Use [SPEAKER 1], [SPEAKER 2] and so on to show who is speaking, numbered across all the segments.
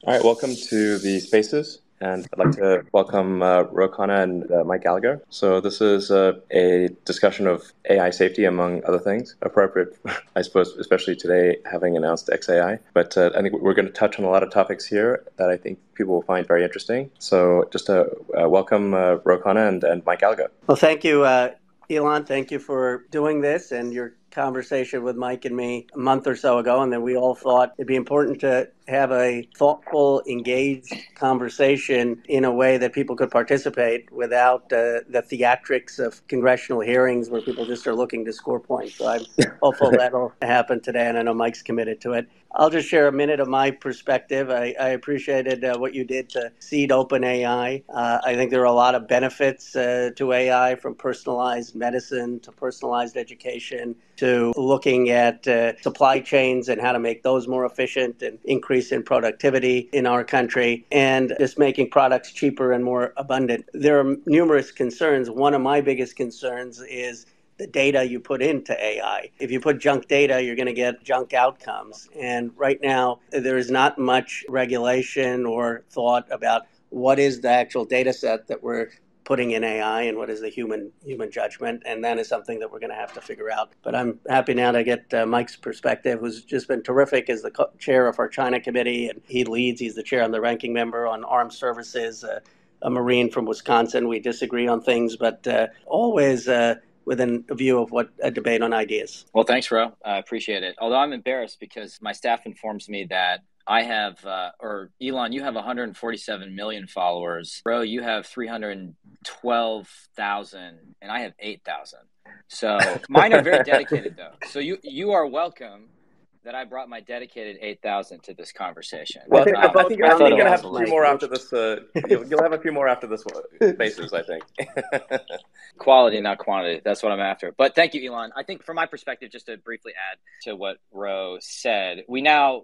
[SPEAKER 1] All right, welcome to the Spaces, and I'd like to welcome Khanna and Mike Gallagher. So this is a discussion of AI safety, among other things, appropriate, I suppose, especially today, having announced XAI. But I think we're going to touch on a lot of topics here that I think people will find very interesting. So just to welcome Khanna and Mike Gallagher.
[SPEAKER 2] Well, thank you, Elon. Thank you for doing this and your conversation with Mike and me a month or so ago. And then we all thought it'd be important to have a thoughtful, engaged conversation in a way that people could participate without the theatrics of congressional hearings where people just are looking to score points. So I'm hopeful that'll happen today, and I know Mike's committed to it. I'll just share a minute of my perspective. I appreciated what you did to seed OpenAI. I think there are a lot of benefits to AI, from personalized medicine to personalized education to looking at supply chains and how to make those more efficient and increase in productivity in our country, and just making products cheaper and more abundant. There are numerous concerns. One of my biggest concerns is the data you put into AI. If you put junk data, you're going to get junk outcomes. And right now, there is not much regulation or thought about what is the actual data set that we're putting in AI and what is the human judgment. And that is something that we're going to have to figure out. But I'm happy now to get Mike's perspective, who's just been terrific as the chair of our China committee. And he's the chair and the ranking member on armed services, a Marine from Wisconsin. We disagree on things, but always within a view of what a debate on ideas.
[SPEAKER 3] Well, thanks, Ro. I appreciate it. Although I'm embarrassed because my staff informs me that I have, or Elon, you have 147 million followers. Ro, you have 312,000, and I have 8,000. So mine are very dedicated, though. So you are welcome that I brought my dedicated 8,000 to this conversation.
[SPEAKER 1] Well, I think you're going to have a few more after this. You'll have a few more after this Spaces, I think.
[SPEAKER 3] Quality, not quantity. That's what I'm after. But thank you, Elon. I think from my perspective, just to briefly add to what Ro said, I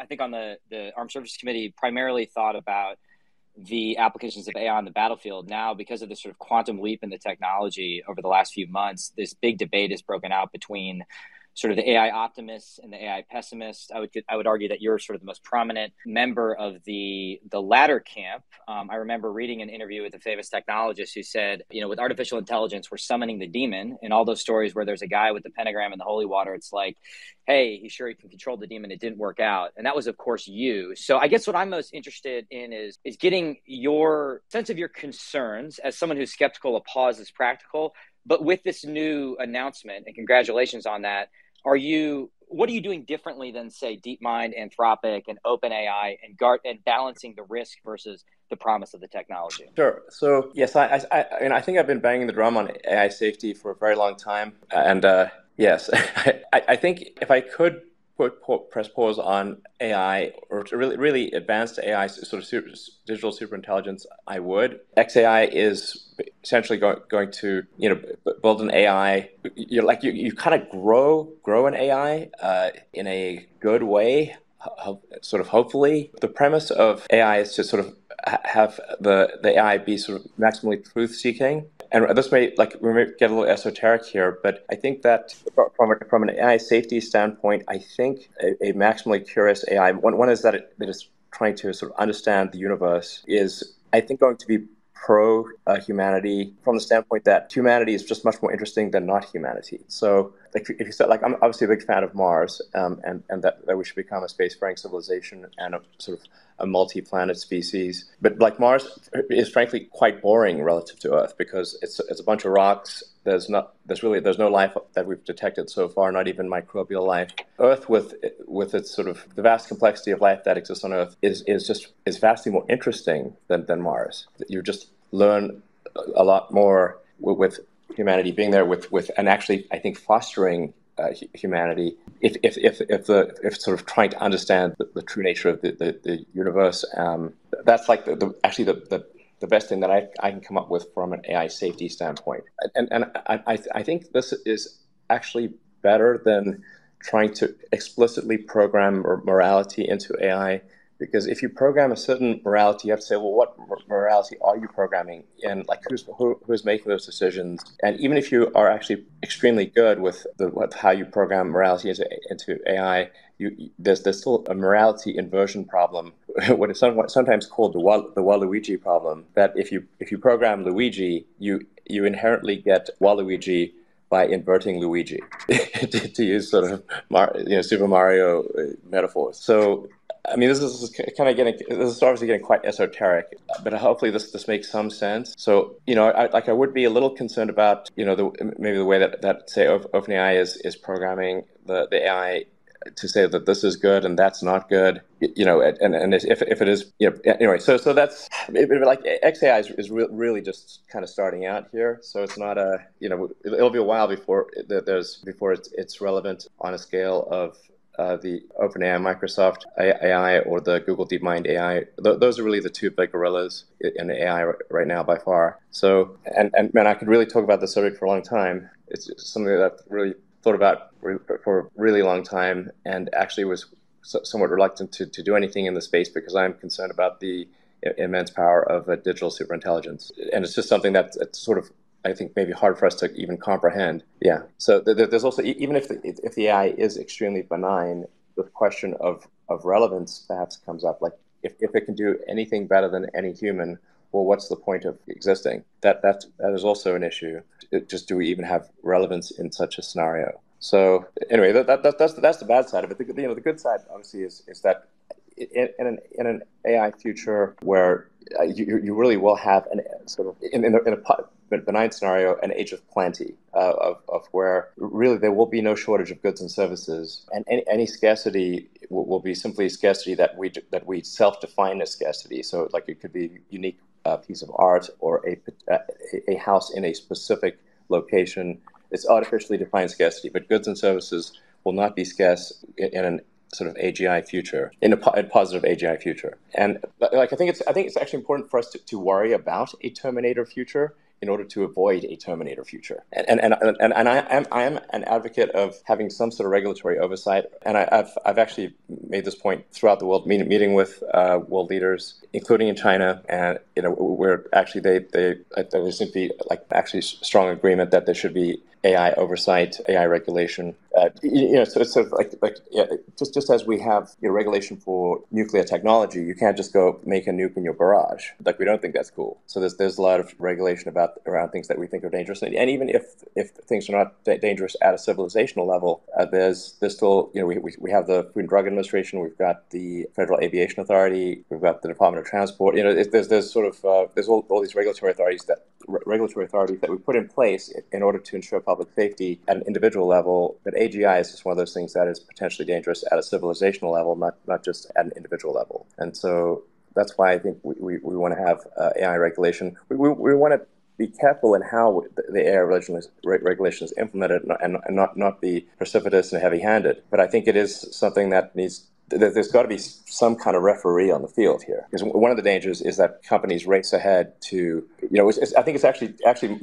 [SPEAKER 3] think on the Armed Services Committee primarily thought about the applications of AI on the battlefield. Now, because of this sort of quantum leap in the technology over the last few months, this big debate is broken out between sort of the AI optimists and the AI pessimists. I would argue that you're sort of the most prominent member of the latter camp. I remember reading an interview with a famous technologist who said, with artificial intelligence, we're summoning the demon. In all those stories where there's a guy with the pentagram and the holy water, it's like, hey, he's sure he can control the demon. It didn't work out. And that was, of course, you. So I guess what I'm most interested in is getting your sense of your concerns as someone who's skeptical of pause is practical. But with this new announcement, and congratulations on that, what are you doing differently than, say, DeepMind, Anthropic, and OpenAI, and balancing the risk versus the promise of the technology?
[SPEAKER 1] Sure. So yes, I think I've been banging the drum on AI safety for a very long time, and yes, I think if I could press pause on AI, or to really advanced AI, sort of digital superintelligence, I would. XAI is essentially going to build an AI. You kind of grow an AI in a good way, sort of hopefully. The premise of AI is to sort of have the AI be sort of maximally truth-seeking. And this we may get a little esoteric here, but I think that from an AI safety standpoint, I think a maximally curious AI, one is that it is trying to sort of understand the universe, is, I think, going to be pro-humanity from the standpoint that humanity is just much more interesting than not humanity. So if you said, I'm obviously a big fan of Mars, and that we should become a spacefaring civilization and a sort of a multi-planet species. But Mars is frankly quite boring relative to Earth because it's a bunch of rocks. There's no life that we've detected so far, not even microbial life. Earth, with its sort of the vast complexity of life that exists on Earth, is vastly more interesting than Mars. You just learn a lot more with humanity being there, and actually, I think, fostering humanity, if sort of trying to understand the true nature of the universe. That's the best thing that I can come up with from an AI safety standpoint. And I think this is actually better than trying to explicitly program morality into AI. Because if you program a certain morality, you have to say, well, what morality are you programming? And who's making those decisions? And even if you are actually extremely good with how you program morality into AI, there's still a morality inversion problem what is sometimes called the Waluigi problem. That if you program Luigi, you inherently get Waluigi by inverting Luigi, to use sort of Super Mario metaphors. So, I mean, this is obviously getting quite esoteric, but hopefully this makes some sense. So, I would be a little concerned about, maybe the way that say OpenAI is programming the AI to say that this is good and that's not good, and if it is, anyway. So that's like XAI is really just kind of starting out here. So it's not it'll be a while before it's relevant on a scale of the OpenAI, Microsoft AI, or the Google DeepMind AI. Those are really the two big gorillas in AI right now by far. So, and man, I could really talk about this subject for a long time. It's something that I've really thought about for a really long time, and actually was somewhat reluctant to do anything in the space because I'm concerned about the immense power of a digital superintelligence. And it's just something that's sort of, I think, maybe hard for us to even comprehend. Yeah. So there's also, even if the AI is extremely benign, the question of relevance perhaps comes up. Like, if it can do anything better than any human, well, what's the point of existing? That is also an issue. Just, do we even have relevance in such a scenario? So anyway, that's the bad side of it. The good side, obviously, is that in an AI future where you really will have an sort of in a benign scenario, an age of plenty, of where really there will be no shortage of goods and services, and any scarcity will be simply scarcity that we self-define as scarcity. So, like, it could be a unique piece of art or a house in a specific location. It's artificially defined scarcity, but goods and services will not be scarce in an sort of AGI future, in a positive AGI future. And like, I think it's actually important for us to worry about a Terminator future in order to avoid a Terminator future. And I am an advocate of having some sort of regulatory oversight. And I've actually made this point throughout the world, meeting with world leaders, including in China, and where actually there seems to be actually strong agreement that there should be AI oversight, AI regulation. So it's sort of just as we have regulation for nuclear technology, you can't just go make a nuke in your garage. Like, we don't think that's cool. So there's a lot of regulation around things that we think are dangerous, and even if things are not dangerous at a civilizational level, there's still we have the Food and Drug Administration, we've got the Federal Aviation Authority, we've got the Department of Transport. There's sort of there's all these regulatory authorities that we put in place in order to ensure public safety at an individual level. But AGI is just one of those things that is potentially dangerous at a civilizational level, not just at an individual level. And so that's why I think we want to have AI regulation. We want to be careful in how the AI regulation is implemented, and not be precipitous and heavy-handed. But I think it is something that there's got to be some kind of referee on the field here. Because one of the dangers is that companies race ahead to, I think it's actually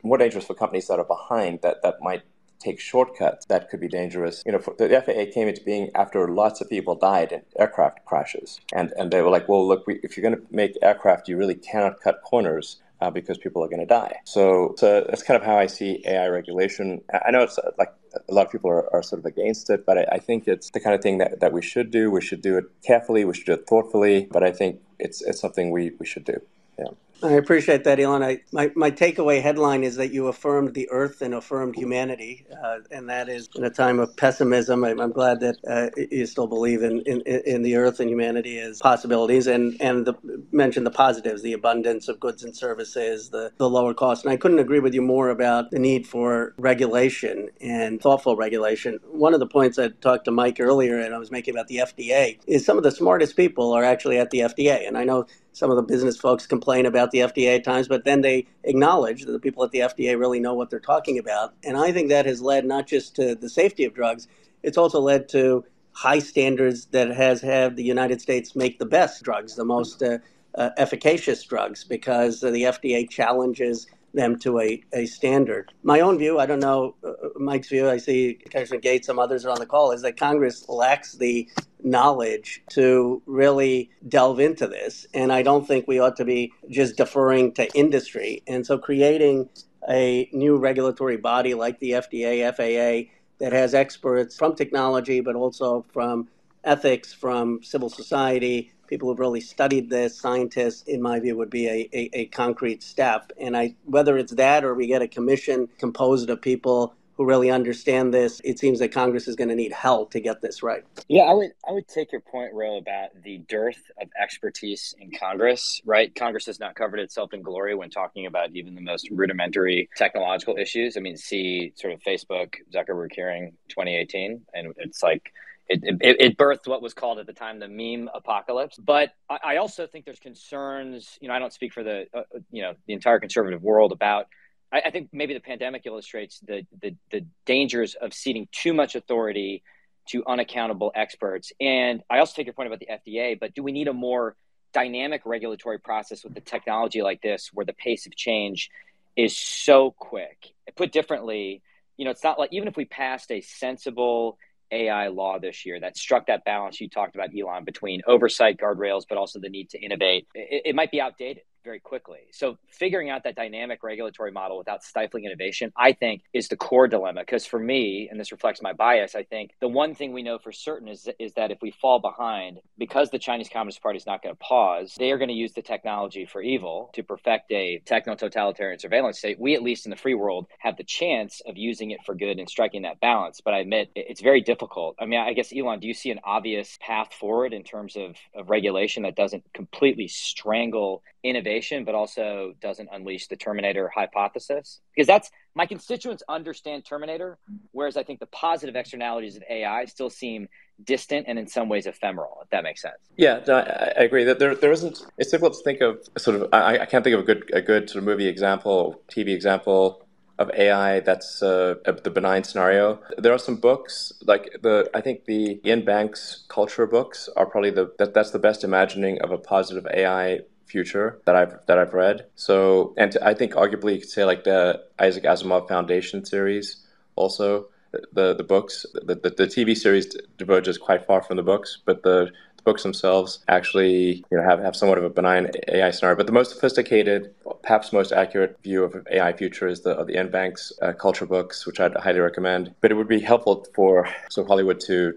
[SPEAKER 1] more dangerous for companies that are behind, that might take shortcuts that could be dangerous. The FAA came into being after lots of people died in aircraft crashes. And they were like, well, look, if you're going to make aircraft, you really cannot cut corners, because people are going to die. So that's kind of how I see AI regulation. I know it's like a lot of people are sort of against it, but I think it's the kind of thing that we should do. We should do it carefully. We should do it thoughtfully. But I think it's something we should do. Yeah.
[SPEAKER 2] I appreciate that, Elon. My takeaway headline is that you affirmed the earth and affirmed humanity, and that is in a time of pessimism. I'm glad that you still believe in the earth and humanity as possibilities, and mention the positives, the abundance of goods and services, the lower cost. And I couldn't agree with you more about the need for regulation and thoughtful regulation. One of the points I talked to Mike earlier, and I was making about the FDA, is some of the smartest people are actually at the FDA. And I know some of the business folks complain about the FDA at times, but then they acknowledge that the people at the FDA really know what they're talking about. And I think that has led not just to the safety of drugs, it's also led to high standards that has had the United States make the best drugs, the most efficacious drugs, because the FDA challenges them to a standard. My own view, I don't know Mike's view, I see Congressman Gates, some others are on the call, is that Congress lacks the knowledge to really delve into this. And I don't think we ought to be just deferring to industry. And so creating a new regulatory body like the FDA, FAA, that has experts from technology, but also from ethics, from civil society, people who've really studied this, scientists, in my view, would be a concrete step. And whether it's that or we get a commission composed of people who really understand this, it seems that Congress is going to need help to get this right.
[SPEAKER 3] Yeah, I would take your point, Ro, about the dearth of expertise in Congress, right? Congress has not covered itself in glory when talking about even the most rudimentary technological issues. I mean, see sort of Facebook, Zuckerberg hearing 2018, and it's like it birthed what was called at the time the meme apocalypse. But I also think there's concerns, I don't speak for the entire conservative world about, I think maybe the pandemic illustrates the dangers of ceding too much authority to unaccountable experts. And I also take your point about the FDA, but do we need a more dynamic regulatory process with the technology like this, where the pace of change is so quick? Put differently, it's not like, even if we passed a sensible AI law this year that struck that balance you talked about, Elon, between oversight guardrails, but also the need to innovate, it might be outdated very quickly. So figuring out that dynamic regulatory model without stifling innovation, I think, is the core dilemma. Because for me, and this reflects my bias, I think the one thing we know for certain is that if we fall behind, because the Chinese Communist Party is not going to pause, they are going to use the technology for evil to perfect a techno-totalitarian surveillance state. We, at least in the free world, have the chance of using it for good and striking that balance. But I admit it's very difficult. I mean, I guess, Elon, do you see an obvious path forward in terms of regulation that doesn't completely strangle innovation, but also doesn't unleash the Terminator hypothesis? Because that's, my constituents understand Terminator, whereas I think the positive externalities of AI still seem distant and in some ways ephemeral, if that makes sense.
[SPEAKER 1] Yeah, no, I agree that there isn't. It's difficult to think of sort of. I can't think of a good sort of movie example, TV example of AI that's the benign scenario. There are some books like I think the Ian Banks culture books are probably that's the best imagining of a positive AI future that I've read. So, and I think arguably you could say like the Isaac Asimov Foundation series also. The books, the TV series diverges quite far from the books, but the books themselves actually have somewhat of a benign AI scenario. But the most sophisticated, perhaps most accurate view of AI future is the Ian Banks culture books, which I'd highly recommend. But it would be helpful for Hollywood to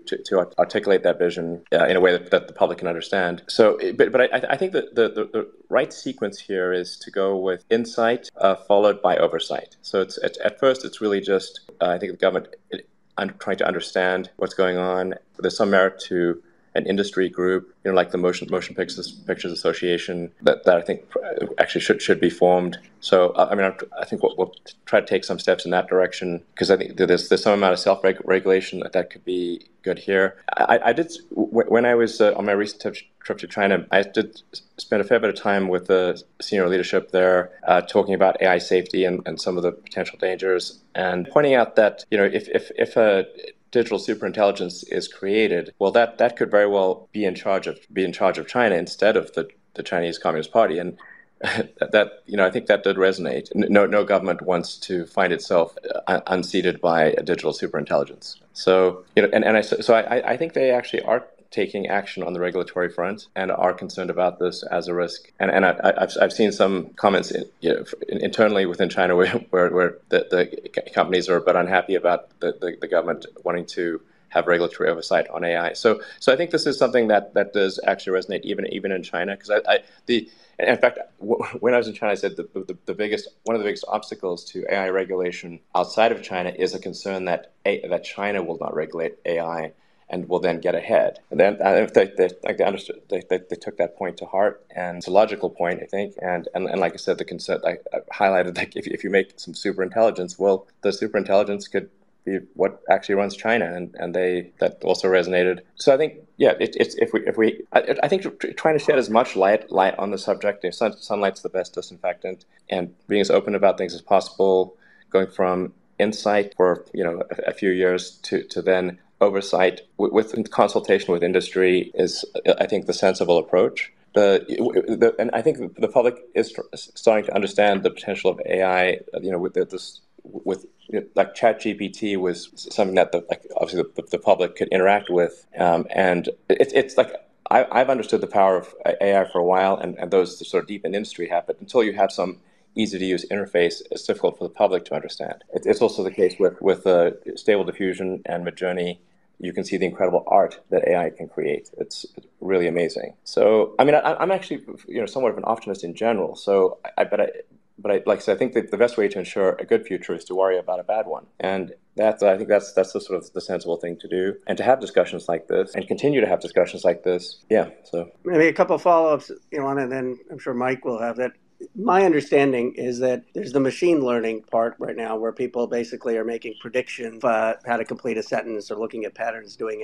[SPEAKER 1] articulate that vision in a way that the public can understand. So, but I think that the right sequence here is to go with insight followed by oversight. So it's at first it's really just I think the government trying to understand what's going on. There's some merit to an industry group, like the Motion Pictures Association, that I think actually should be formed. So, I think we'll try to take some steps in that direction, because I think there's some amount of self-regulation that could be good here. I did, when I was on my recent trip to China, I did spend a fair bit of time with the senior leadership there, talking about AI safety and some of the potential dangers, and pointing out that if a digital superintelligence is created, well, that could very well be in charge of China instead of the Chinese Communist Party, and that I think that did resonate. No government wants to find itself unseated by a digital superintelligence. So I think they actually are taking action on the regulatory front and are concerned about this as a risk. And I've seen some comments internally within China where the companies are a bit unhappy about the government wanting to have regulatory oversight on AI. So I think this is something that does actually resonate even in China, because in fact, when I was in China, I said one of the biggest obstacles to AI regulation outside of China is a concern that China will not regulate AI and will then get ahead. And then they understood, they took that point to heart, and it's a logical point, I think. And like I said, the concern I highlighted, like if you make some superintelligence, well, the superintelligence could be what actually runs China, and that also resonated. So I think, yeah, I think trying to shed as much light on the subject. Sunlight's the best disinfectant, and being as open about things as possible, going from insight for a few years to then oversight with consultation with industry is, I think, the sensible approach. And I think the public is starting to understand the potential of AI. Like ChatGPT was something that obviously the public could interact with, and it's like I've understood the power of AI for a while, and those sort of deep in industry have, but until you have some easy-to-use interface, it's difficult for the public to understand. It's also the case with Stable Diffusion and Midjourney. you can see the incredible art that AI can create. It's really amazing. So, I mean, I'm actually, somewhat of an optimist in general. So, like I said, I think that the best way to ensure a good future is to worry about a bad one. And I think that's the sort of the sensible thing to do, and to have discussions like this and continue to have discussions like this. Yeah. So
[SPEAKER 2] maybe a couple of follow-ups, Elon, and then I'm sure Mike will have that. My understanding is that there's the machine learning part right now where people basically are making predictions how to complete a sentence or looking at patterns, doing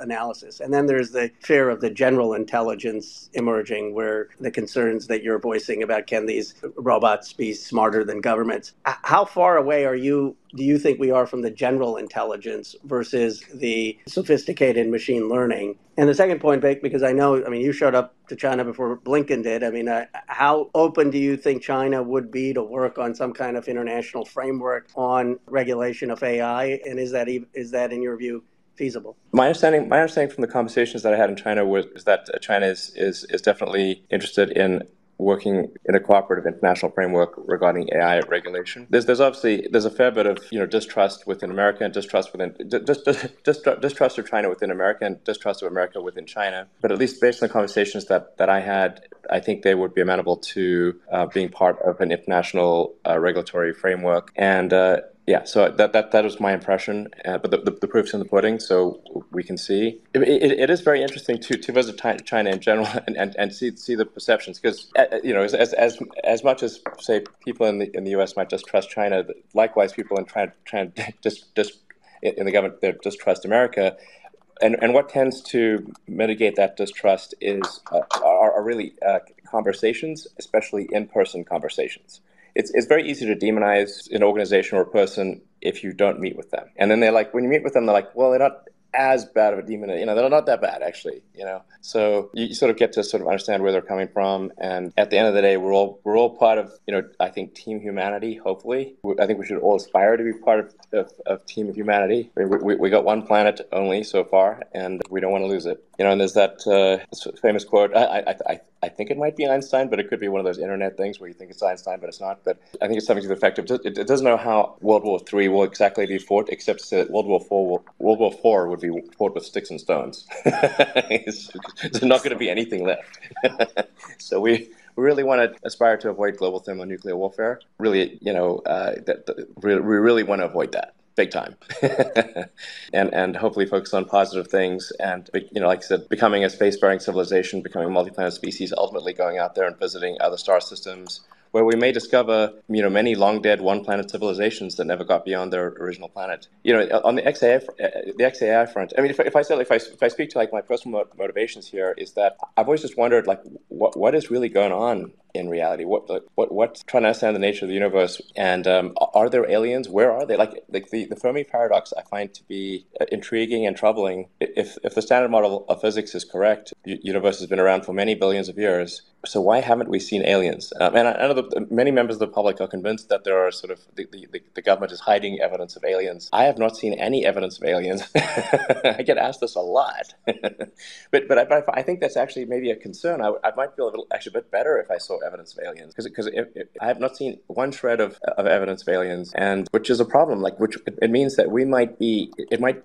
[SPEAKER 2] analysis. And then there's the fear of the general intelligence emerging, where the concerns that you're voicing about, can these robots be smarter than governments? How far away do you think we are from the general intelligence versus the sophisticated machine learning? And the second point, because you showed up to China before Blinken did. How open do you think China would be to work on some kind of international framework on regulation of AI? And is that in your view feasible?
[SPEAKER 1] My understanding from the conversations that I had in China is that China is definitely interested in working in a cooperative international framework regarding AI regulation. There's a fair bit of distrust within America and distrust of China within America and distrust of America within China. But at least based on the conversations that I had, I think they would be amenable to being part of an international regulatory framework. And so that was my impression, but the proof's in the pudding, so we can see. It is very interesting to visit China in general and see the perceptions, because as much as say people in the U.S. might distrust China, likewise people in in the government they distrust America, and what tends to mitigate that distrust are really conversations, especially in-person conversations. It's very easy to demonize an organization or a person if you don't meet with them. And then when you meet with them, they're like, well, they're not as bad of a demon. They're not that bad, actually. So you sort of get to sort of understand where they're coming from. And at the end of the day, we're all part of, I think, team humanity, hopefully. I think we should all aspire to be part of team humanity. We got one planet only so far, and we don't want to lose it. And there's that famous quote, I think it might be Einstein, but it could be one of those internet things where you think it's Einstein, but it's not. But I think it's something to the effect of, it doesn't know how World War III will exactly be fought, except to say that World War IV would be fought with sticks and stones. There's not going to be anything left. So we really want to aspire to avoid global thermonuclear warfare. Really, we really want to avoid that. Big time. and hopefully focus on positive things and, like I said, becoming a spacefaring civilization, becoming a multi-planet species, ultimately going out there and visiting other star systems where we may discover, many long-dead one-planet civilizations that never got beyond their original planet. On the XAI front, if I speak to like my personal motivations here, is that I've always just wondered, like, what is really going on in reality? What's trying to understand the nature of the universe? And are there aliens? Where are they? Like the Fermi paradox, I find to be intriguing and troubling. If the standard model of physics is correct, the universe has been around for many billions of years. So why haven't we seen aliens? And I know that many members of the public are convinced that there are sort of the government is hiding evidence of aliens. I have not seen any evidence of aliens. I get asked this a lot, but I think that's actually maybe a concern. I might feel a bit better if I saw evidence of aliens, because I have not seen one shred of evidence of aliens, and which is a problem. Which it means that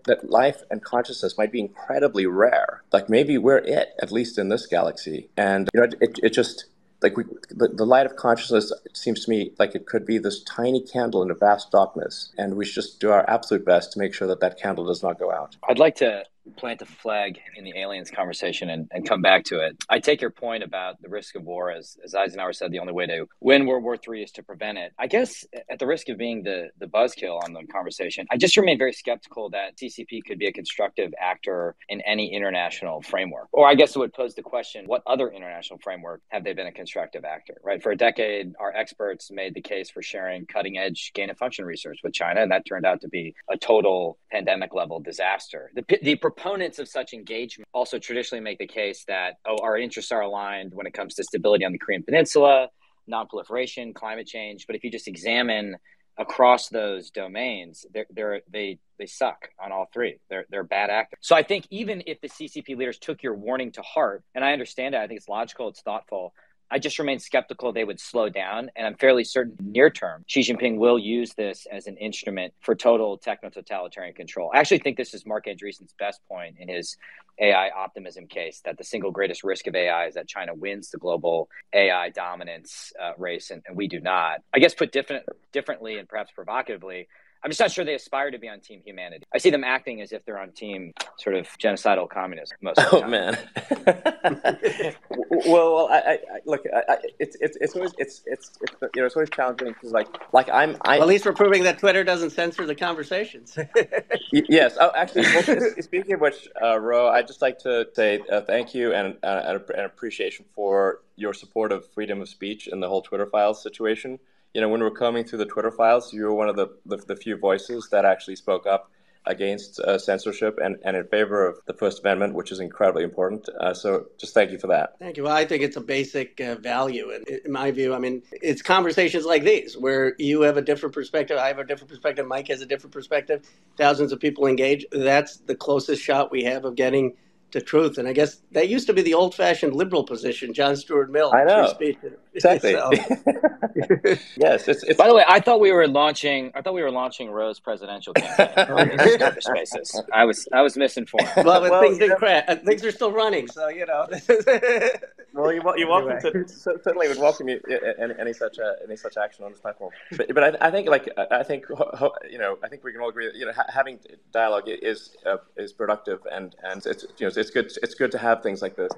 [SPEAKER 1] that life and consciousness might be incredibly rare. Like maybe we're at least in this galaxy, and it just like the light of consciousness seems to me like it could be this tiny candle in a vast darkness, and we should just do our absolute best to make sure that candle does not go out.
[SPEAKER 3] I'd like to plant a flag in the aliens conversation and come back to it. I take your point about the risk of war. As Eisenhower said, the only way to win World War III is to prevent it. I guess at the risk of being the buzzkill on the conversation, I just remain very skeptical that CCP could be a constructive actor in any international framework. Or I guess it would pose the question, what other international framework have they been a constructive actor, right? For a decade, our experts made the case for sharing cutting-edge gain-of-function research with China, and that turned out to be a total pandemic-level disaster. The proponents of such engagement also traditionally make the case that, our interests are aligned when it comes to stability on the Korean Peninsula, non-proliferation, climate change. But if you just examine across those domains, they suck on all three. They're bad actors. So I think even if the CCP leaders took your warning to heart, and I understand it, I think it's logical, it's thoughtful, I just remain skeptical they would slow down. And I'm fairly certain near term, Xi Jinping will use this as an instrument for total techno-totalitarian control. I actually think this is Mark Andreessen's best point in his AI optimism case, that the single greatest risk of AI is that China wins the global AI dominance race, and we do not. I guess put differently and perhaps provocatively, I'm just not sure they aspire to be on Team Humanity. I see them acting as if they're on Team sort of genocidal communism most of the time.
[SPEAKER 1] Oh man. well, I look. It's always it's always challenging because
[SPEAKER 2] at least we're proving that Twitter doesn't censor the conversations.
[SPEAKER 1] Yes. Oh, actually, well, speaking of which, Ro, I'd just like to say thank you and appreciation for your support of freedom of speech in the whole Twitter files situation. When we're combing through the Twitter files, you were one of the few voices that actually spoke up against censorship and in favor of the First Amendment, which is incredibly important. So just thank you for that.
[SPEAKER 2] Thank you. Well, I think it's a basic value. And in my view, I mean, it's conversations like these where you have a different perspective, I have a different perspective, Mike has a different perspective, thousands of people engage. That's the closest shot we have of getting to truth. And I guess that used to be the old-fashioned liberal position, John Stuart Mill.
[SPEAKER 1] I know. Exactly.
[SPEAKER 2] So.
[SPEAKER 1] Yes. It's.
[SPEAKER 3] By the way, I thought we were launching Roe's presidential campaign on these Twitter Spaces. I was misinformed.
[SPEAKER 2] Well, things didn't crash. Things are still running, so
[SPEAKER 1] Well, you're welcome to certainly would welcome you any such action on this platform. But I think I think we can all agree that having dialogue is productive and it's good to have things like this.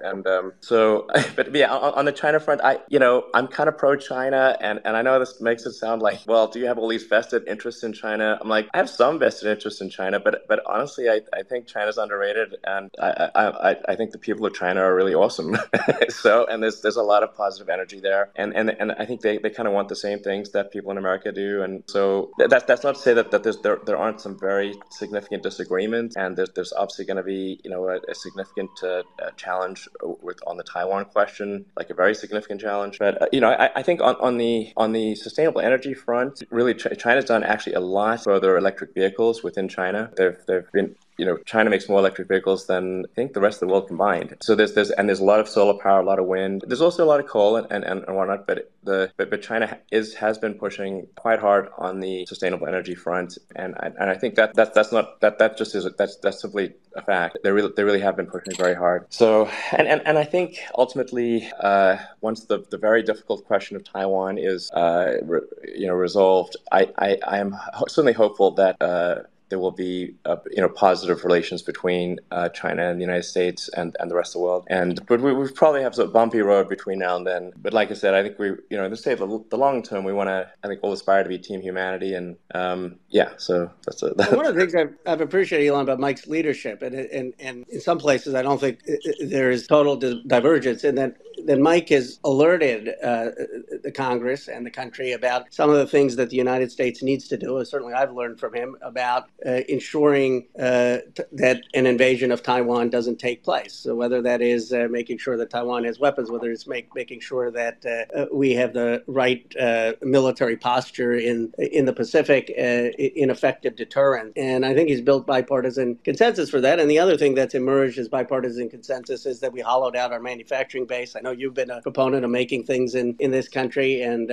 [SPEAKER 1] And but yeah, on the China front, I'm kind of pro-China, and I know this makes it sound like, well, do you have all these vested interests in China? I'm like, I have some vested interest in China, but honestly, I think China's underrated, and I think the people of China are really awesome. And there's a lot of positive energy there, and I think they kind of want the same things that people in America do, and so that's not to say that there aren't some very significant disagreements, and there's obviously going to be a significant challenge on the Taiwan question, like a very significant challenge. But I think on the sustainable energy front, really China's done actually a lot for their electric vehicles within China. They've been China makes more electric vehicles than I think the rest of the world combined. So there's a lot of solar power, a lot of wind. There's also a lot of coal and whatnot. But China has been pushing quite hard on the sustainable energy front, and I think that's simply a fact. They really have been pushing very hard. So and I think ultimately once the very difficult question of Taiwan is resolved, I am certainly hopeful that there will be positive relations between China and the United States and the rest of the world. But we probably have a bumpy road between now and then. But like I said, I think to say the long term, we want to, I think we'll aspire to be Team Humanity. And so that's it.
[SPEAKER 2] One of the things I've appreciated, Elon, about Mike's leadership, and in some places I don't think there is total divergence in that Mike has alerted the Congress and the country about some of the things that the United States needs to do. Certainly I've learned from him about ensuring that an invasion of Taiwan doesn't take place. So whether that is making sure that Taiwan has weapons, whether it's making sure that we have the right military posture in the Pacific, in effective deterrent. And I think he's built bipartisan consensus for that. And the other thing that's emerged as bipartisan consensus is that we hollowed out our manufacturing base. I know you've been a proponent of making things in this country, and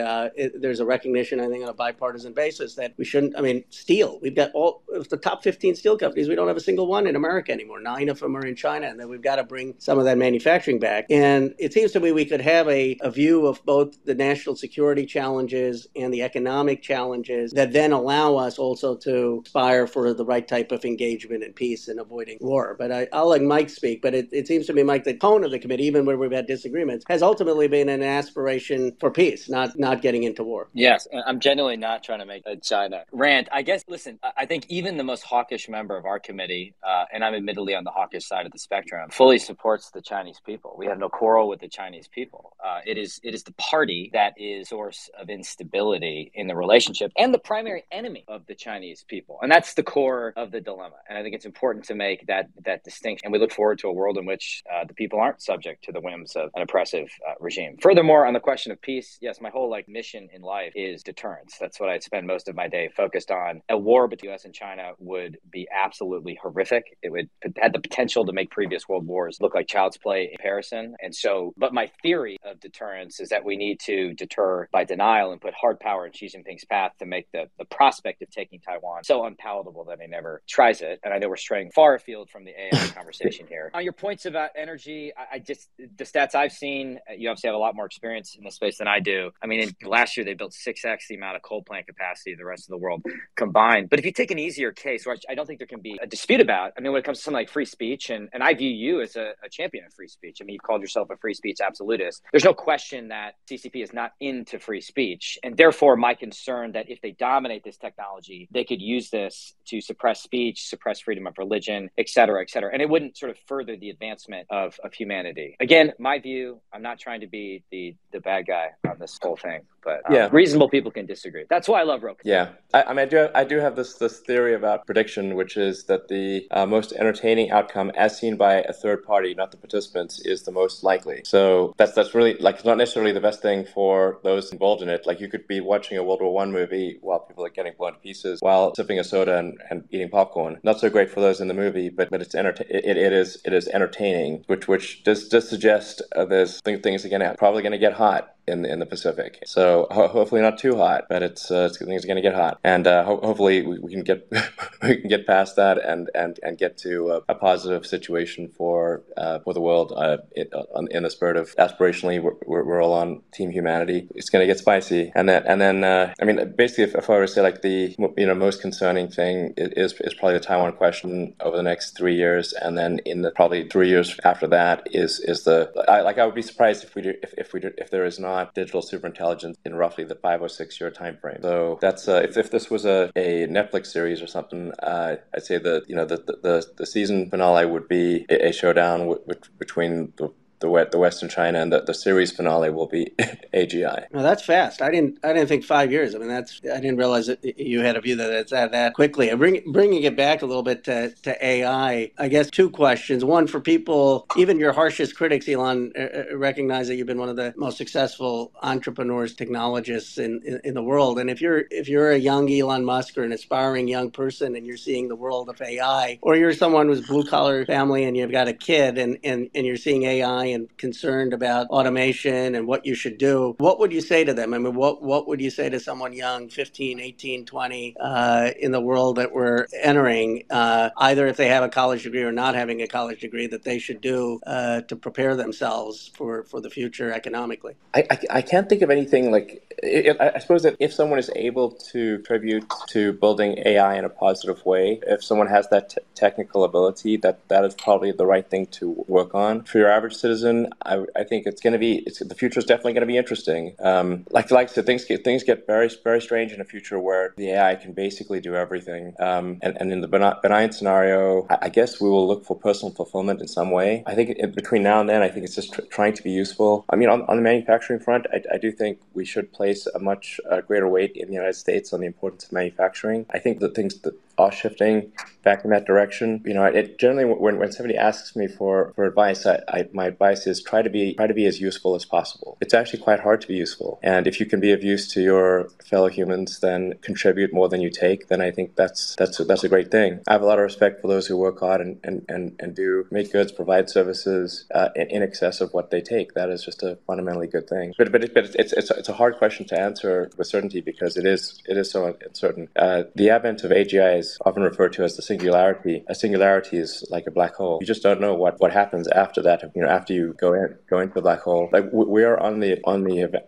[SPEAKER 2] there's a recognition, I think, on a bipartisan basis that we shouldn't, steel. We've got all of the top 15 steel companies. We don't have a single one in America anymore. 9 of them are in China, and then we've got to bring some of that manufacturing back. And it seems to me we could have a view of both the national security challenges and the economic challenges that then allow us also to aspire for the right type of engagement and peace and avoiding war. But I'll let Mike speak. But it seems to me, Mike, the tone of the committee, even where we've had disagreements, has ultimately been an aspiration for peace, not getting into war.
[SPEAKER 3] Yes, I'm genuinely not trying to make a China rant. I guess, listen, I think even the most hawkish member of our committee, and I'm admittedly on the hawkish side of the spectrum, fully supports the Chinese people. We have no quarrel with the Chinese people. It is the party that is source of instability in the relationship and the primary enemy of the Chinese people. And that's the core of the dilemma. And I think it's important to make that distinction. And we look forward to a world in which the people aren't subject to the whims of an oppressive regime. Furthermore, on the question of peace, yes, my whole mission in life is deterrence. That's what I'd spend most of my day focused on. A war between the U.S. and China would be absolutely horrific. It would had the potential to make previous world wars look like child's play in comparison. And so, but my theory of deterrence is that we need to deter by denial and put hard power in Xi Jinping's path to make the prospect of taking Taiwan so unpalatable that he never tries it. And I know we're straying far afield from the AI conversation here. On your points about energy, I just, the stats I've seen, you obviously have a lot more experience in this space than I do. I mean, last year they built 6x the amount of coal plant capacity of the rest of the world combined. But if you take an easier case, which I don't think there can be a dispute about, I mean, when it comes to something like free speech, and I view you as a champion of free speech. I mean, you've called yourself a free speech absolutist. There's no question that CCP is not into free speech. And therefore, my concern that if they dominate this technology, they could use this to suppress speech, suppress freedom of religion, et cetera, et cetera. And it wouldn't sort of further the advancement of humanity. Again, my view, I'm not trying to be the bad guy on this whole thing, but reasonable people can disagree. That's why I love Roku.
[SPEAKER 1] Yeah. I mean, I do have this theory about prediction, which is that the most entertaining outcome, as seen by a third party, not the participants, is the most likely. So that's really it's not necessarily the best thing for those involved in it. Like, you could be watching a World War I movie while people are getting blown to pieces while sipping a soda and eating popcorn. Not so great for those in the movie, but it is entertaining, which does suggest there's things are probably going to get hot in the Pacific. So hopefully not too hot, but things are going to get hot, and hopefully we can get we can get past that and get to a positive situation for the world in the spirit of aspirationally we're all on Team Humanity. It's going to get spicy, and then I mean, basically, if I were to say the most concerning thing is probably the Taiwan question over the next 3 years, and then in the probably 3 years after that I would be surprised if there is not digital superintelligence in roughly the 5 or 6 year time frame. So that's if this was a Netflix series or something, I'd say the season finale would be a showdown between the Western China, and the series finale will be AGI.
[SPEAKER 2] No, that's fast. I didn't think 5 years. I mean, I didn't realize that you had a view that it's that quickly. Bringing it back a little bit to AI, I guess two questions. One, for people, even your harshest critics, Elon, recognize that you've been one of the most successful entrepreneurs, technologists in the world. And if you're a young Elon Musk or an aspiring young person, and you're seeing the world of AI, or you're someone who's blue collar family and you've got a kid and you're seeing AI and concerned about automation and what you should do, what would you say to them? I mean, what would you say to someone young, 15, 18, 20, in the world that we're entering, either if they have a college degree or not having a college degree, that they should do to prepare themselves for the future economically?
[SPEAKER 1] I can't think of anything I suppose that if someone is able to contribute to building AI in a positive way, if someone has that technical ability, that is probably the right thing to work on. For your average citizen, I think the future is definitely going to be interesting. Like I said, things get very, very strange in a future where the AI can basically do everything. And in the benign scenario, I guess we will look for personal fulfillment in some way. I think between now and then, I think it's just trying to be useful. I mean, on the manufacturing front, I do think we should place a much greater weight in the United States on the importance of manufacturing. I think that things that are shifting back in that direction. It generally, when somebody asks me for advice, my advice is try to be as useful as possible. It's actually quite hard to be useful, and if you can be of use to your fellow humans, then contribute more than you take, then I think that's a great thing. I have a lot of respect for those who work hard and do make goods, provide services in excess of what they take. That is just a fundamentally good thing. But it's a hard question to answer with certainty because it is so uncertain. The advent of AGI is often referred to as the singularity. A singularity is like a black hole. You just don't know what happens after that. After you go into the black hole. Like we are on the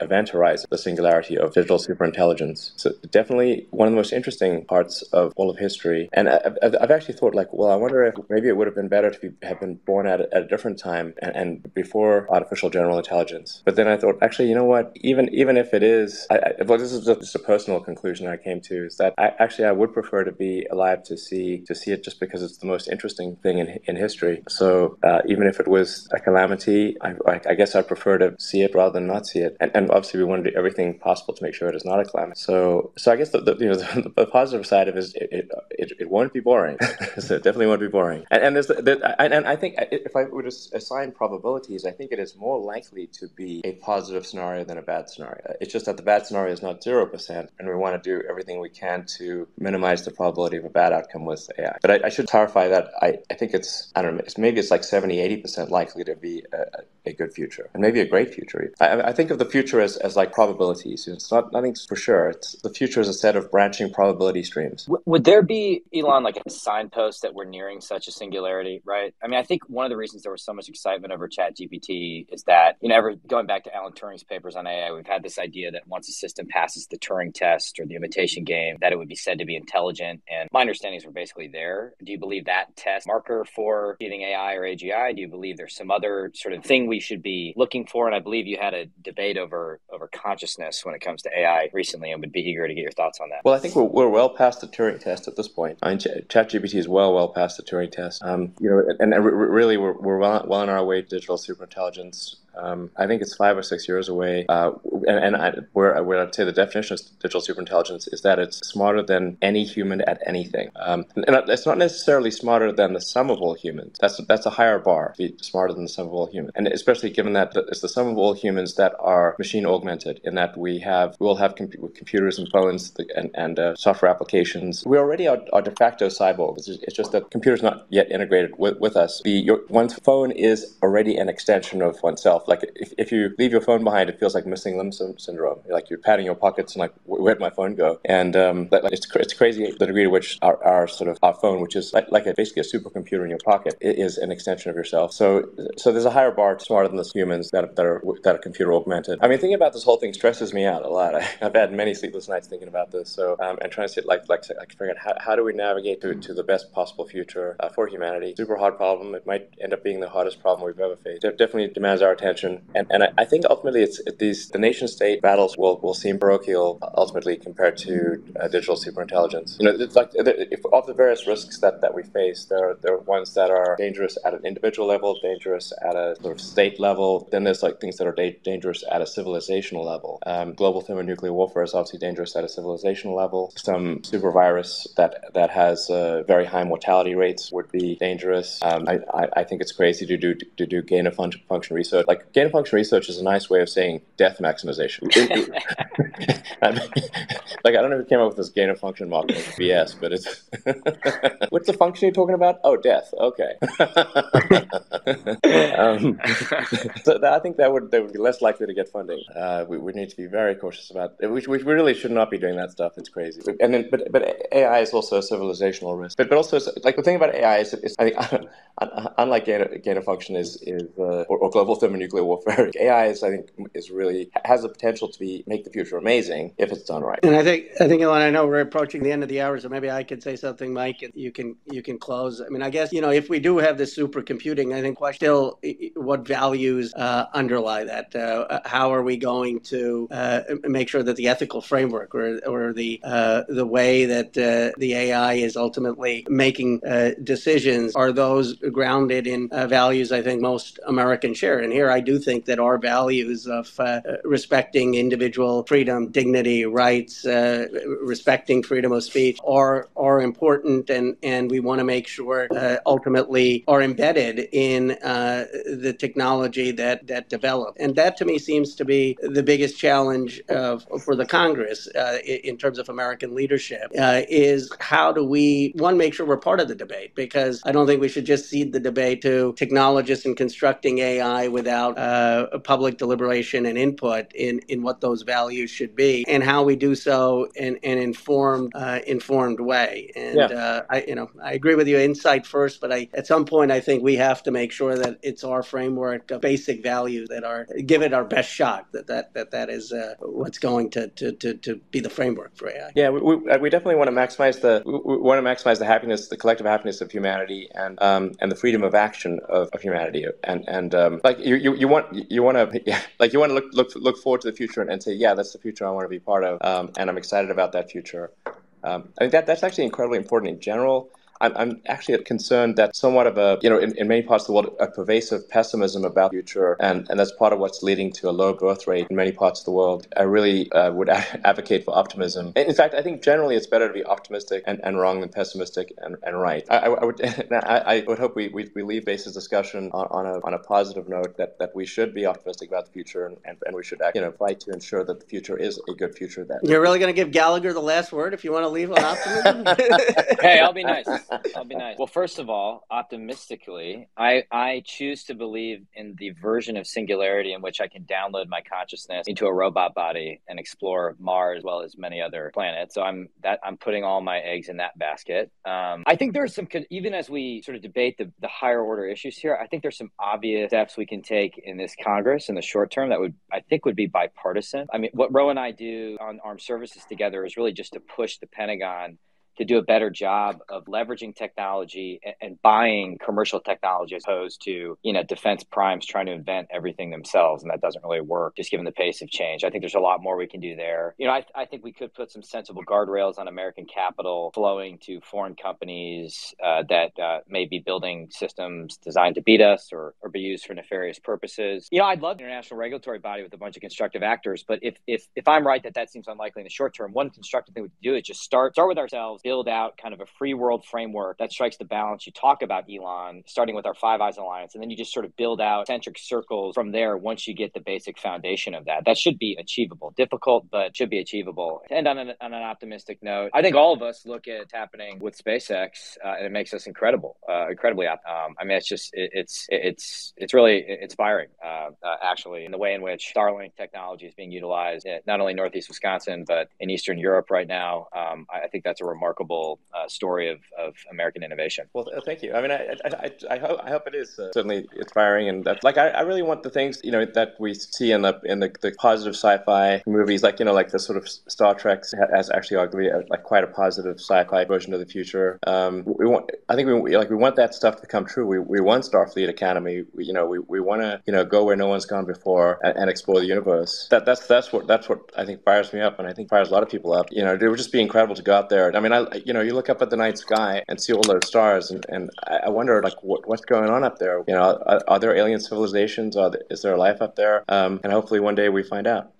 [SPEAKER 1] event horizon, the singularity of digital superintelligence. So definitely one of the most interesting parts of all of history. And I've actually thought I wonder if maybe it would have been better to have been born at a different time and before artificial general intelligence. But then I thought, actually, you know what? Even if it is, this is just a personal conclusion I came to, is that I would prefer to be alive to see it, just because it's the most interesting thing in history. So even if it was a calamity, I guess I'd prefer to see it rather than not see it. And obviously, we want to do everything possible to make sure it is not a calamity. So I guess the positive side of it is it won't be boring. So it definitely won't be boring. And I think if I were to assign probabilities, I think it is more likely to be a positive scenario than a bad scenario. It's just that the bad scenario is not 0%, and we want to do everything we can to minimize the probability of a bad outcome with AI. But I should clarify that I think it's, I don't know, maybe it's like 70-80% likely to be a good future, and maybe a great future. I think of the future as like probabilities. It's not, nothing's for sure. The future is a set of branching probability streams.
[SPEAKER 3] Would there be, Elon, like a signpost that we're nearing such a singularity, right? I mean, I think one of the reasons there was so much excitement over ChatGPT is that, going back to Alan Turing's papers on AI, we've had this idea that once a system passes the Turing test or the imitation game, that it would be said to be intelligent. And my understandings were basically there. Do you believe that test marker for beating AI or AGI? Do you believe there's some other sort of thing we should be looking for? And I believe you had a debate over consciousness when it comes to AI recently, and would be eager to get your thoughts on that.
[SPEAKER 1] Well, I think we're well past the Turing test at this point. I mean, ChatGPT is well past the Turing test. And really we're well on our way to digital superintelligence. I think it's 5 or 6 years away. Where I'd say the definition of digital superintelligence is that it's smarter than any human at anything. And it's not necessarily smarter than the sum of all humans. That's a higher bar, to be smarter than the sum of all humans. And especially given that it's the sum of all humans that are machine augmented, in that we will have computers and phones and software applications. We already are de facto cyborgs. It's just that computers not yet integrated with us. One's phone is already an extension of oneself. Like if you leave your phone behind, it feels like missing limb syndrome. Like you're patting your pockets and like, where'd my phone go? And it's crazy the degree to which our phone, which is basically a supercomputer in your pocket, is an extension of yourself. So there's a higher bar smarter than the humans that are computer augmented. I mean, thinking about this whole thing stresses me out a lot. I've had many sleepless nights thinking about this. So and trying to see figure out how do we navigate to the best possible future for humanity. Super hard problem. It might end up being the hardest problem we've ever faced. It definitely demands our attention. And I think ultimately the nation-state battles will seem parochial ultimately compared to digital superintelligence. It's like of the various risks that we face, there are ones that are dangerous at an individual level, dangerous at a sort of state level. Then there's like things that are dangerous at a civilizational level. Global thermonuclear warfare is obviously dangerous at a civilizational level. Some super virus that has very high mortality rates would be dangerous. I think it's crazy to do gain of function research. Like gain of function research is a nice way of saying death maximization. I don't know who came up with this gain of function marketing BS, but it's what's the function you're talking about? Oh, death. Okay. So I think they would be less likely to get funding. We need to be very cautious about it. We really should not be doing that stuff. It's crazy. And then, but AI is also a civilizational risk. But also, like the thing about AI is I think unlike gain of function or global thermonuclear warfare, AI has the potential to make the future amazing if it's done right.
[SPEAKER 2] And I think, Elon, I know we're approaching the end of the hour, so maybe I could say something, Mike, and you can close. I mean, I guess, if we do have this supercomputing, I think still what values underlie that? How are we going to make sure that the ethical framework or the way that the AI is ultimately making decisions, are those grounded in values I think most Americans share? And here I do think that our values of respecting individual freedom, dignity, rights, respecting freedom of speech are important, and we want to make sure ultimately are embedded in the technology that develop. And that to me seems to be the biggest challenge for the Congress in terms of American leadership, is how do we, one, make sure we're part of the debate, because I don't think we should just cede the debate to technologists in constructing AI without public deliberation and input in what those values should be, and how we do so in an informed way. And I agree with you, insight first, but at some point I think we have to make sure that it's our framework of basic values that are give it our best shot. That is what's going to be the framework for AI.
[SPEAKER 1] Yeah, we definitely want to maximize the happiness, the collective happiness of humanity, and the freedom of action of humanity. And like you want to look forward to the future and say, yeah, that's the future I want to be part of, and I'm excited about that future. I think that's actually incredibly important in general. I'm actually concerned that somewhat of a, in many parts of the world, a pervasive pessimism about the future, and that's part of what's leading to a low birth rate in many parts of the world. I really would advocate for optimism. In fact, I think generally it's better to be optimistic and wrong than pessimistic and right. I would hope we leave Base's discussion on a positive note that we should be optimistic about the future and we should fight to ensure that the future is a good future.
[SPEAKER 2] You're really going to give Gallagher the last word if you want to leave on optimism?
[SPEAKER 3] Hey, I'll be nice. I'll be nice. Well, first of all, optimistically, I choose to believe in the version of singularity in which I can download my consciousness into a robot body and explore Mars as well as many other planets. So I'm putting all my eggs in that basket. I think there's some, even as we sort of debate the higher order issues here, I think there's some obvious steps we can take in this Congress in the short term that I think would be bipartisan. I mean, what Ro and I do on armed services together is really just to push the Pentagon to do a better job of leveraging technology and buying commercial technology as opposed to, defense primes trying to invent everything themselves. And that doesn't really work, just given the pace of change. I think there's a lot more we can do there. I think we could put some sensible guardrails on American capital flowing to foreign companies that may be building systems designed to beat us or be used for nefarious purposes. I'd love an international regulatory body with a bunch of constructive actors. But if I'm right that seems unlikely in the short term, one constructive thing we can do is just start with ourselves, build out kind of a free world framework that strikes the balance. You talk about Elon, starting with our Five Eyes Alliance, and then you just sort of build out centric circles from there once you get the basic foundation of that. That should be achievable. Difficult, but should be achievable. And on an optimistic note, I think all of us look at what's happening with SpaceX, and it makes us incredibly I mean, it's really inspiring, actually, in the way in which Starlink technology is being utilized, not only Northeast Wisconsin, but in Eastern Europe right now. I think that's a remarkable story of American innovation.
[SPEAKER 1] Well, thank you. I mean, I hope it is certainly inspiring, and that, I really want the things that we see in the positive sci-fi movies, like the sort of Star Trek has actually arguably quite a positive sci-fi version of the future. We want that stuff to come true. We want Starfleet Academy. We want to go where no one's gone before and explore the universe. That's what I think fires me up, and I think fires a lot of people up. It would just be incredible to go out there. I mean, you look up at the night sky and see all those stars, and I wonder, what's going on up there? Are there alien civilizations? Is there life up there? And hopefully one day we find out.